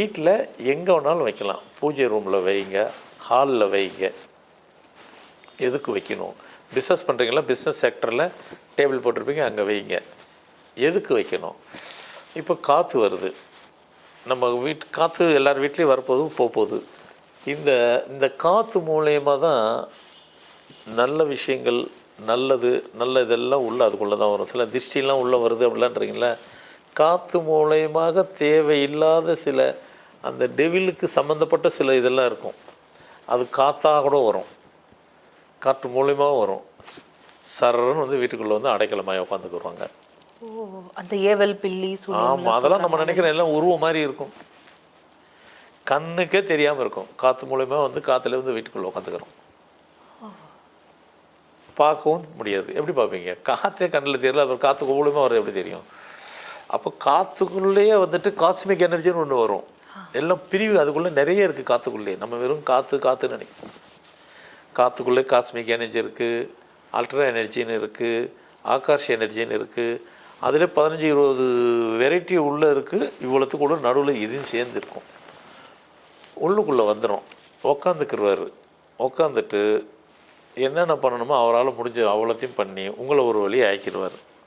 வீட்டில் எங்கே வேணாலும் வைக்கலாம். பூஜை ரூமில் வைங்க, ஹாலில் வைங்க. எதுக்கு வைக்கணும்? பிஸ்னஸ் பண்ணுறீங்களா, பிஸ்னஸ் செக்டரில் டேபிள் போட்டிருப்பீங்க, அங்கே வைங்க. எதுக்கு வைக்கணும்? இப்போ காற்று வருது, நம்ம காற்று எல்லார் வீட்லேயும் வரப்போகுது போகுது. இந்த காற்று மூலயமா தான் நல்ல விஷயங்கள், நல்ல இதெல்லாம் உள்ளே அதுக்குள்ளே தான் வரும். சில திருஷ்டிலாம் உள்ளே வருது அப்படிலான்றீங்களா, காற்று மூலயமாக தேவையில்லாத சில அந்த டெவிலுக்கு சம்மந்தப்பட்ட சில இதெல்லாம் இருக்கும். அது காற்றாக கூட வரும், காற்று மூலியமாக வரும். சரன்னு வந்து வீட்டுக்குள்ளே வந்து அடைக்கலமாய் உட்காந்துக்குருவாங்க. அந்த ஏவல் பில்லி. ஆமாம், அதெல்லாம் நம்ம நினைக்கிற எல்லாம் உருவம் மாதிரி இருக்கும், கண்ணுக்கே தெரியாமல் இருக்கும். காற்று மூலயமா வந்து காற்றுல வந்து வீட்டுக்குள்ளே உட்காந்துக்கிறோம். பார்க்கவும் முடியாது. எப்படி பார்ப்பீங்க? காற்றே கண்ணில் தெரியல, அப்புறம் காற்று மூலயமா வர எப்படி தெரியும்? அப்போ காற்றுக்குள்ளேயே வந்துட்டு காஸ்மிக் எனர்ஜின்னு ஒன்று வரும். எல்லாம் பிரிவு அதுக்குள்ளே நிறைய இருக்குது. காற்றுக்குள்ளேயே நம்ம வெறும் காற்றுன்னு நினைக்கிறோம். காற்றுக்குள்ளே காஸ்மிக் எனர்ஜி இருக்குது, அல்ட்ரா எனர்ஜின்னு இருக்குது, ஆகாஷ் எனர்ஜின்னு இருக்குது. அதில் 15-20 வெரைட்டி உள்ளே இருக்குது. இவ்வளோத்துக்கு கூட நடுவில் இதையும் சேர்ந்துருக்கும். உள்ளுக்குள்ளே வந்துடும், உக்காந்துக்குருவார். உக்காந்துட்டு என்னென்ன பண்ணணுமோ அவரால் முடிஞ்ச அவ்வளோத்தையும் பண்ணி உங்களை ஒரு வழி ஆக்கிடுவார்.